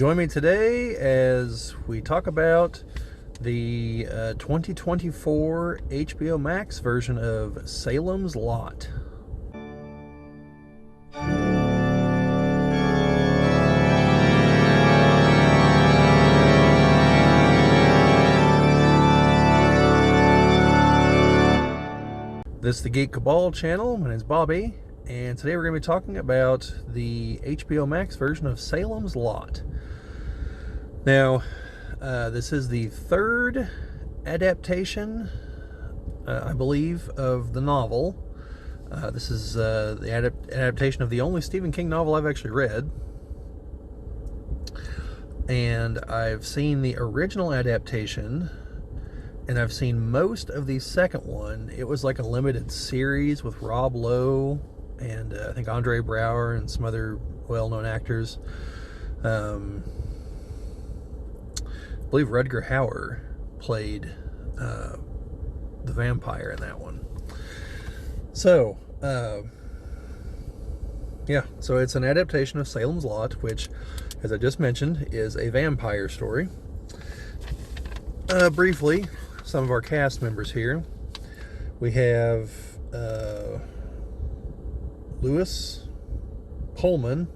Join me today as we talk about the 2024 HBO Max version of Salem's Lot. This is the Geek Cabal channel. My name is Bobbie, and today we're going to be talking about the HBO Max version of Salem's Lot. Now, this is the third adaptation, I believe, of the novel. This is the adaptation of the only Stephen King novel I've actually read. And I've seen the original adaptation, and I've seen most of the second one. It was like a limited series with Rob Lowe and I think Andre Braugher and some other well-known actors. I believe Rutger Hauer played the vampire in that one. So, yeah, so it's an adaptation of Salem's Lot, which, as I just mentioned, is a vampire story. Briefly, some of our cast members here. We have Lewis Pullman.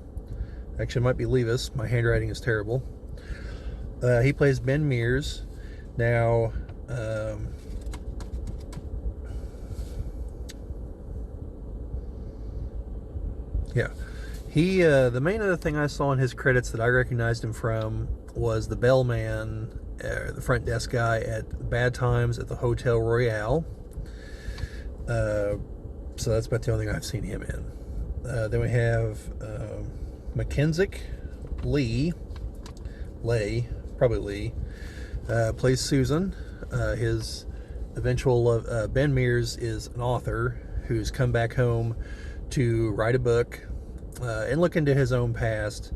Actually, it might be Levis. My handwriting is terrible. He plays Ben Mears. Now, yeah, he. The main other thing I saw in his credits that I recognized him from was the bellman, the front desk guy at Bad Times at the Hotel Royale. So that's about the only thing I've seen him in. Then we have Mackenzie Lee, plays Susan. His eventual Ben Mears is an author who's come back home to write a book and look into his own past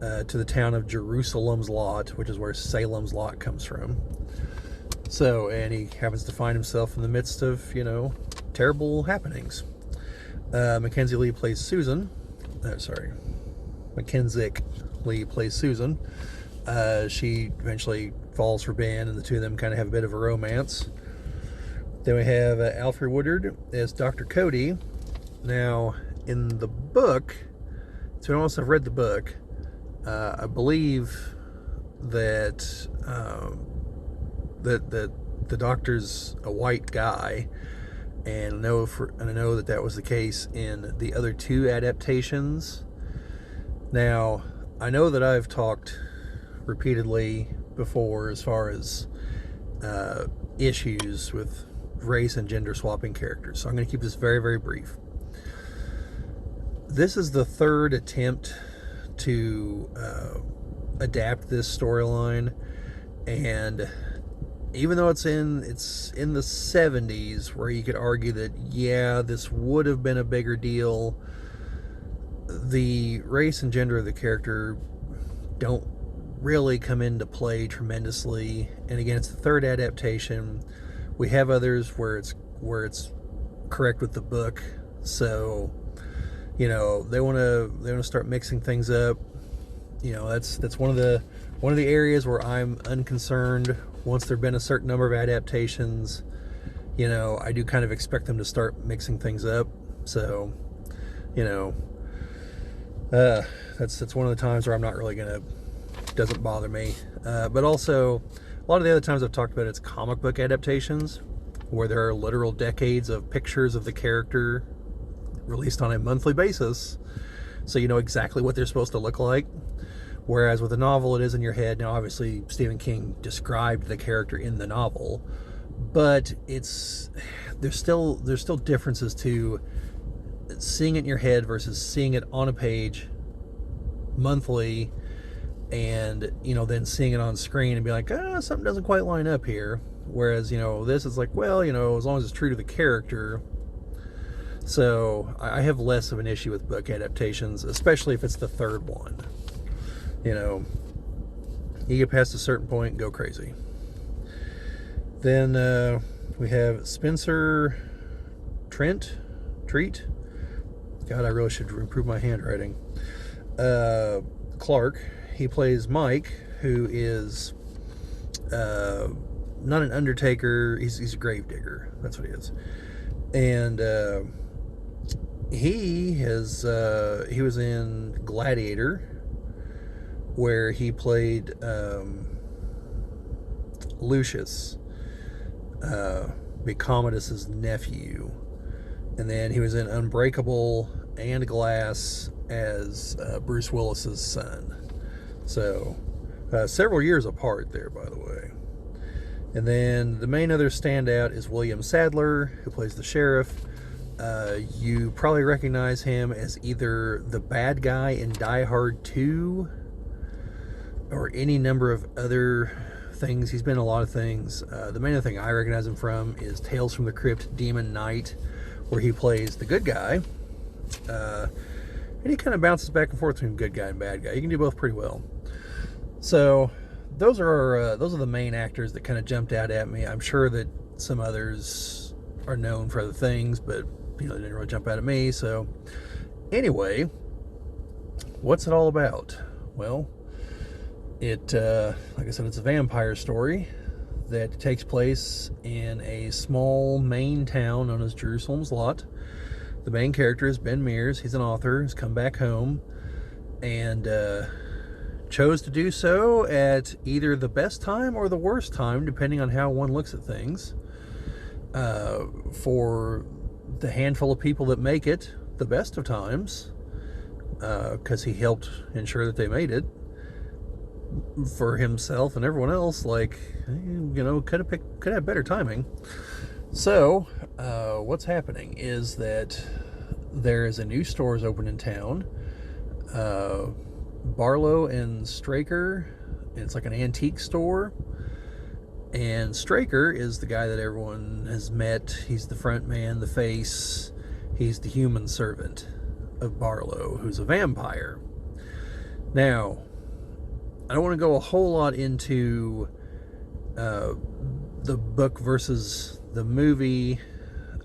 to the town of Jerusalem's Lot, which is where Salem's Lot comes from. So, and he happens to find himself in the midst of, terrible happenings. Mackenzie Lee plays Susan. Mackenzie Lee plays Susan. She eventually falls for Ben, and the two of them kind of have a bit of a romance. Then we have Alfred Woodard as Dr. Cody. Now, in the book, so I also have read the book, I believe that that the doctor's a white guy, and I know that was the case in the other two adaptations. Now, I know that I've talked repeatedly before as far as issues with race and gender swapping characters, so I'm going to keep this very, very brief. This is the third attempt to adapt this storyline, and even though it's in the 70s, where you could argue that, yeah, this would have been a bigger deal, the race and gender of the character don't really come into play tremendously. And again, it's the third adaptation. We have others where it's correct with the book, so they want to start mixing things up. That's one of the areas where I'm unconcerned. Once there've been a certain number of adaptations, I do kind of expect them to start mixing things up. So, that's one of the times where I'm not really doesn't bother me. But also, a lot of the other times I've talked about it's comic book adaptations, where there are literal decades of pictures of the character released on a monthly basis, so you know exactly what they're supposed to look like. Whereas with a novel, it is in your head. Now, obviously, Stephen King described the character in the novel, but there's still differences to seeing it in your head versus seeing it on a page monthly, and then seeing it on screen and be like, something doesn't quite line up here. Whereas this is like, well, as long as it's true to the character. So I have less of an issue with book adaptations, especially if it's the third one. You get past a certain point and go crazy. Then we have Spencer Treat. God, I really should improve my handwriting. Clark. he plays Mike, who is not an undertaker. He's a grave digger. That's what he is. And he was in Gladiator, where he played Lucius, Commodus's nephew. And then he was in Unbreakable and Glass as Bruce Willis's son. So several years apart there, by the way. And then the main other standout is William Sadler, who plays the sheriff. You probably recognize him as either the bad guy in Die Hard 2 or any number of other things. He's been in a lot of things. The main other thing I recognize him from is Tales from the Crypt Demon Knight, where he plays the good guy. And he kind of bounces back and forth between good guy and bad guy. He can do both pretty well. So those are the main actors that kind of jumped out at me. I'm sure that some others are known for other things, but they didn't really jump out at me. So anyway, what's it all about? Well, like I said, it's a vampire story that takes place in a small Maine town known as Jerusalem's Lot. The main character is Ben Mears. He's an author. He's come back home and chose to do so at either the best time or the worst time, depending on how one looks at things. For the handful of people that make it, the best of times, because he helped ensure that they made it. For himself and everyone else, could have better timing. So, what's happening is that there is a new store open in town. Barlow and Straker. It's like an antique store. And Straker is the guy that everyone has met. He's the front man, the face. He's the human servant of Barlow, who's a vampire. Now, I don't want to go a whole lot into the book versus the movie.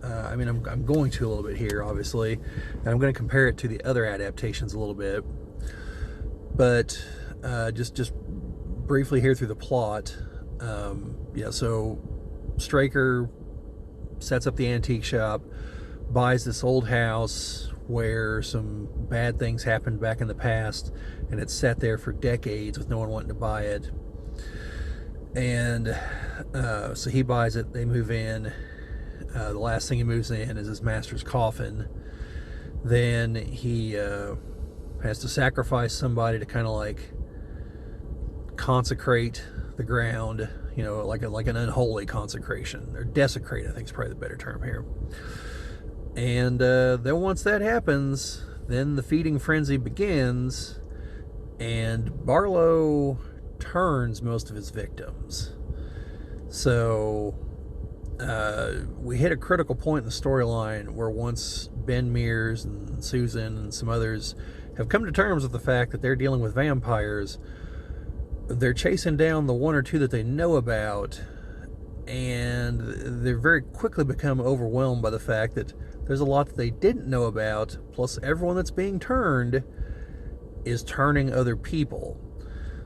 I'm going to a little bit here, obviously, and I'm going to compare it to the other adaptations a little bit. But just briefly here through the plot. So Straker sets up the antique shop, buys this old house where some bad things happened back in the past, and it's sat there for decades with no one wanting to buy it. And so he buys it. They move in. The last thing he moves in is his master's coffin. Then he has to sacrifice somebody to kind of like consecrate the ground, like an unholy consecration, or desecrate, I think is probably the better term here. And then once that happens, then the feeding frenzy begins, and Barlow turns most of his victims. So we hit a critical point in the storyline where once Ben Mears and Susan and some others have come to terms with the fact that they're dealing with vampires, they're chasing down the one or two that they know about, and they very quickly become overwhelmed by the fact that there's a lot that they didn't know about, plus everyone that's being turned is turning other people.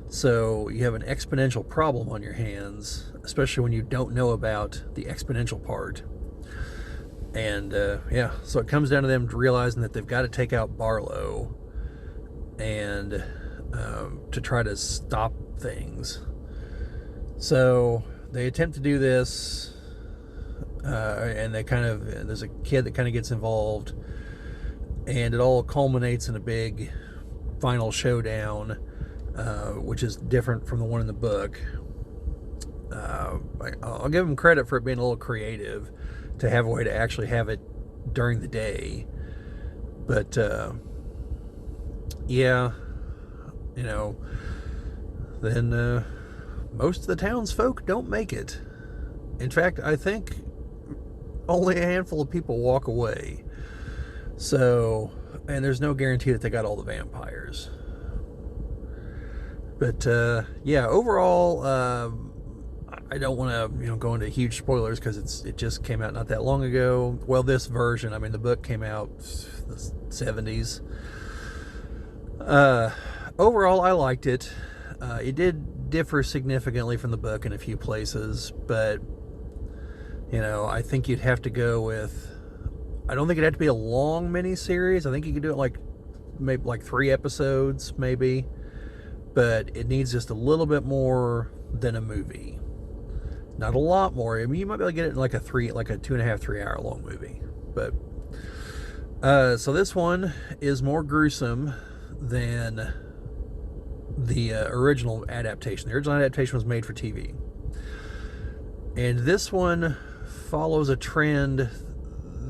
So you have an exponential problem on your hands, especially when you don't know about the exponential part. And so it comes down to them realizing that they've got to take out Barlow and to try to stop things. So they attempt to do this, and there's a kid that kind of gets involved, and it all culminates in a big final showdown, which is different from the one in the book. I'll give them credit for it being a little creative to have a way to actually have it during the day. But then most of the townsfolk don't make it. In fact, I think only a handful of people walk away. So, and there's no guarantee that they got all the vampires. But overall, I don't want to go into huge spoilers because it just came out not that long ago. Well, this version, the book came out the 70s. Overall, I liked it. It did differ significantly from the book in a few places, but I think you'd have to go with. I don't think it'd have to be a long miniseries. I think you could do it like maybe like 3 episodes, maybe, but it needs just a little bit more than a movie. Not a lot more. I mean, you might be able to get it in like a 2.5, 3 hour long movie, but. So this one is more gruesome than the original adaptation. The original adaptation was made for TV. And this one follows a trend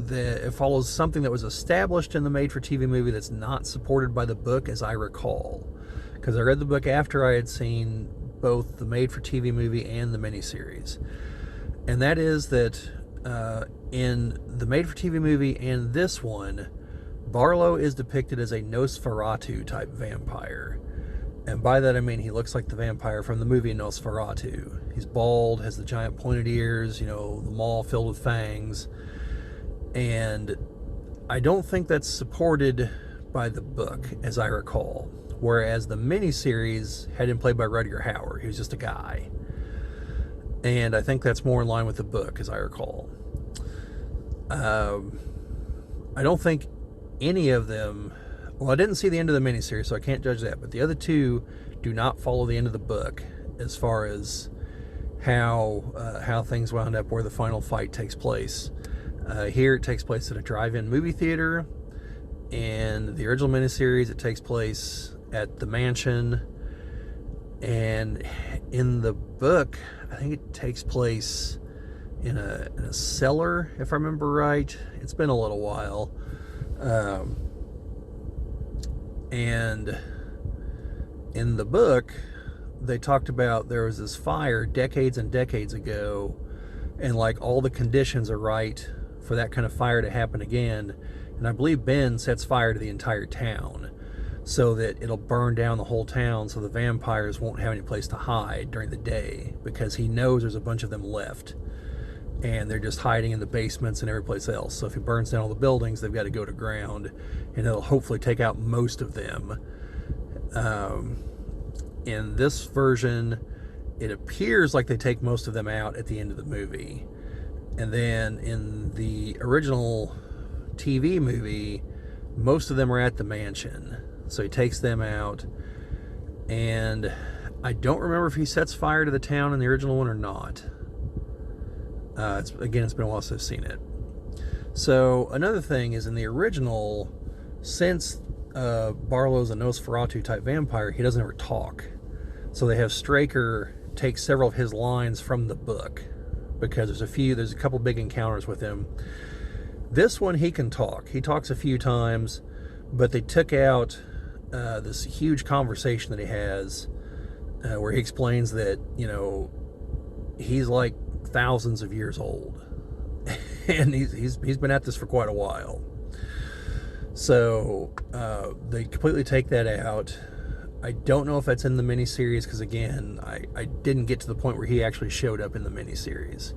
that it follows something that was established in the made-for-TV movie that's not supported by the book, as I recall. Because I read the book after I had seen both the made-for-TV movie and the miniseries. And that is that in the made-for-TV movie and this one, Barlow is depicted as a Nosferatu-type vampire. And by that I mean he looks like the vampire from the movie Nosferatu. He's bald, has the giant pointed ears, the maw filled with fangs. And I don't think that's supported by the book, as I recall. Whereas the miniseries had him played by Rutger Hauer. He was just a guy. And I think that's more in line with the book, as I recall. I don't think any of them... Well, I didn't see the end of the miniseries, so I can't judge that. But the other two do not follow the end of the book as far as how things wound up, where the final fight takes place. Here it takes place at a drive-in movie theater. In the original miniseries, it takes place at the mansion. And in the book, I think it takes place in a cellar, if I remember right. It's been a little while. And in the book, they talked about there was this fire decades and decades ago, and like all the conditions are right for that kind of fire to happen again. And I believe Ben sets fire to the entire town so that it'll burn down the whole town, so the vampires won't have any place to hide during the day, because he knows there's a bunch of them left and they're just hiding in the basements and every place else. So if he burns down all the buildings, they've got to go to ground, and it'll hopefully take out most of them. In this version, it appears like they take most of them out at the end of the movie. And then in the original TV movie, most of them are at the mansion. So he takes them out, and I don't remember if he sets fire to the town in the original one or not. It's been a while since I've seen it. So another thing is, in the original, since Barlow's a Nosferatu type vampire, he doesn't ever talk. So they have Straker take several of his lines from the book, because there's a couple big encounters with him. This one, he can talk. He talks a few times, but they took out this huge conversation that he has, where he explains that, he's like thousands of years old, and he's been at this for quite a while. So they completely take that out. I don't know if that's in the miniseries, because again, I didn't get to the point where he actually showed up in the miniseries.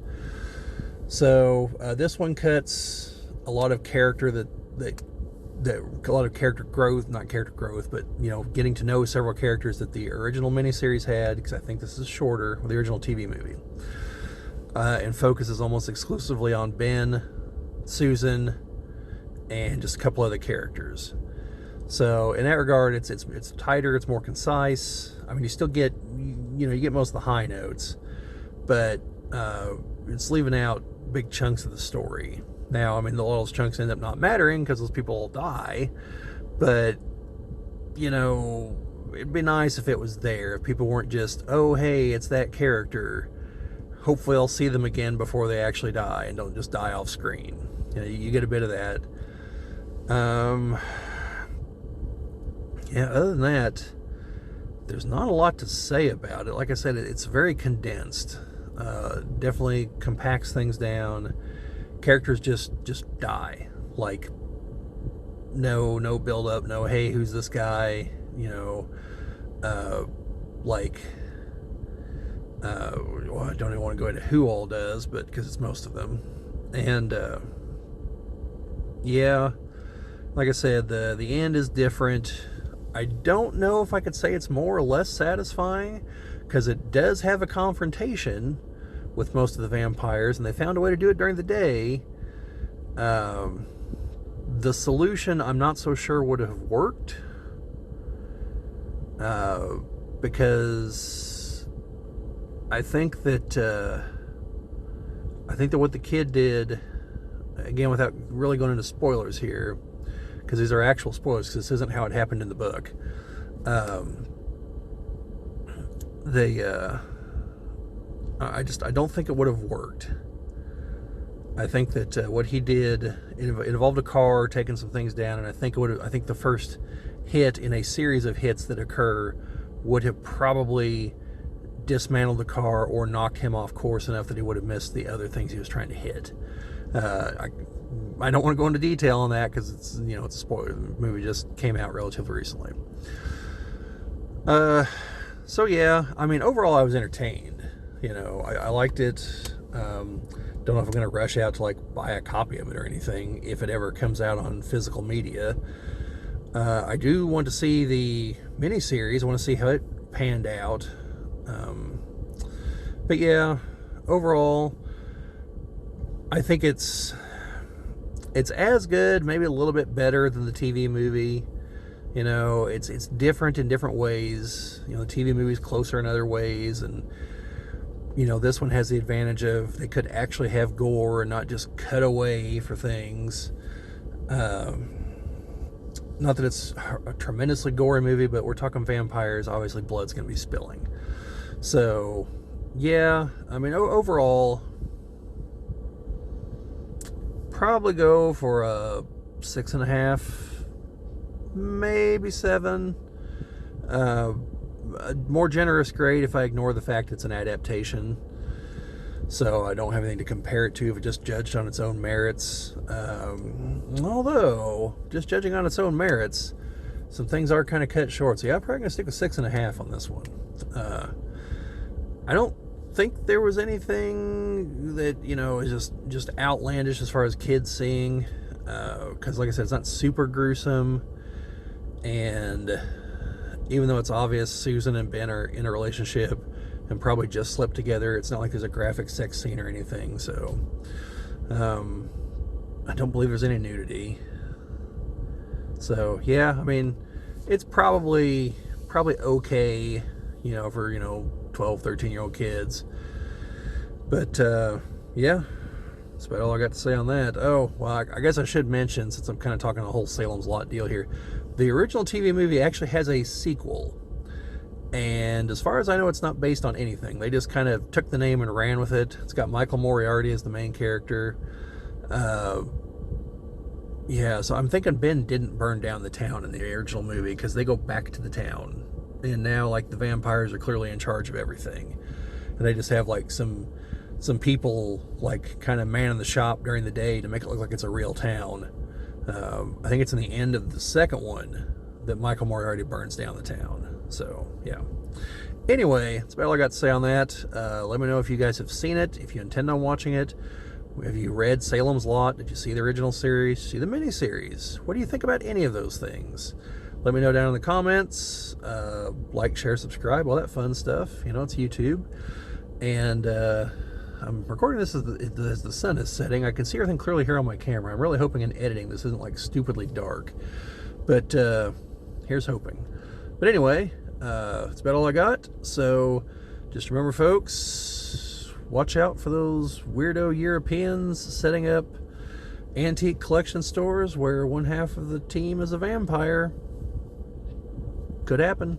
So this one cuts a lot of character a lot of character growth, not character growth, but getting to know several characters that the original miniseries had, because I think this is shorter with the original TV movie, and focuses almost exclusively on Ben, Susan, and just a couple other characters. So in that regard, it's tighter, it's more concise. I mean, you still get you get most of the high notes, but it's leaving out big chunks of the story. Now, I mean, a lot of those chunks end up not mattering because those people all die, but it'd be nice if it was there, if people weren't just, oh hey, it's that character, hopefully I'll see them again before they actually die, and don't just die off screen. You get a bit of that. Other than that, there's not a lot to say about it. Like I said, it's very condensed. Definitely compacts things down. Characters just die. Like, no build up, no hey, who's this guy? Well, I don't even want to go into who all does, but because it's most of them. And like I said, the end is different. I don't know if I could say it's more or less satisfying, because it does have a confrontation with most of the vampires, and they found a way to do it during the day. The solution, I'm not so sure would have worked, because I think that what the kid did, again, without really going into spoilers here, because these are actual spoilers, because this isn't how it happened in the book. I don't think it would have worked. I think that what he did, it involved a car taking some things down, and I think the first hit in a series of hits that occur would have probably dismantled the car or knocked him off course enough that he would have missed the other things he was trying to hit. I don't want to go into detail on that, because it's a spoiler. The movie just came out relatively recently. So yeah, I mean, overall I was entertained. I liked it. Don't know if I'm going to rush out to buy a copy of it or anything if it ever comes out on physical media. I do want to see the miniseries. I want to see how it panned out. But yeah, overall, I think it's as good, maybe a little bit better than the TV movie. It's different in different ways. The TV movie's closer in other ways, and this one has the advantage of they could actually have gore and not just cut away for things. Not that it's a tremendously gory movie, but we're talking vampires. Obviously, blood's going to be spilling. So, yeah, I mean, overall, probably go for a 6.5, maybe 7. A more generous grade if I ignore the fact it's an adaptation, so I don't have anything to compare it to if it just judged on its own merits. Although, just judging on its own merits, some things are kind of cut short. So yeah, I'm probably going to stick with 6.5 on this one. I don't think there was anything that, is just outlandish as far as kids seeing, because like I said, it's not super gruesome, and even though it's obvious Susan and Ben are in a relationship and probably just slept together, it's not like there's a graphic sex scene or anything. So I don't believe there's any nudity. So yeah, I mean, it's probably okay, for 12, 13-year-old kids. But yeah, that's about all I got to say on that. Oh, well, I guess I should mention, since I'm kind of talking a whole Salem's Lot deal here, the original TV movie actually has a sequel, and as far as I know, it's not based on anything. They just kind of took the name and ran with it. It's got Michael Moriarty as the main character. Yeah, so I'm thinking Ben didn't burn down the town in the original movie, because they go back to the town, and now the vampires are clearly in charge of everything, and they just have some people kind of manning the shop during the day to make it look like it's a real town. I think it's in the end of the second one that Michael Moriarty burns down the town. So, yeah. Anyway, that's about all I got to say on that. Let me know if you guys have seen it, if you intend on watching it. Have you read Salem's Lot? Did you see the original series? See the miniseries? What do you think about any of those things? Let me know down in the comments. Like, share, subscribe, all that fun stuff. It's YouTube. And I'm recording this as the sun is setting. I can see everything clearly here on my camera. I'm really hoping in editing this isn't stupidly dark. But here's hoping. But anyway, that's about all I got. So just remember, folks, watch out for those weirdo Europeans setting up antique collection stores where one half of the team is a vampire. Could happen.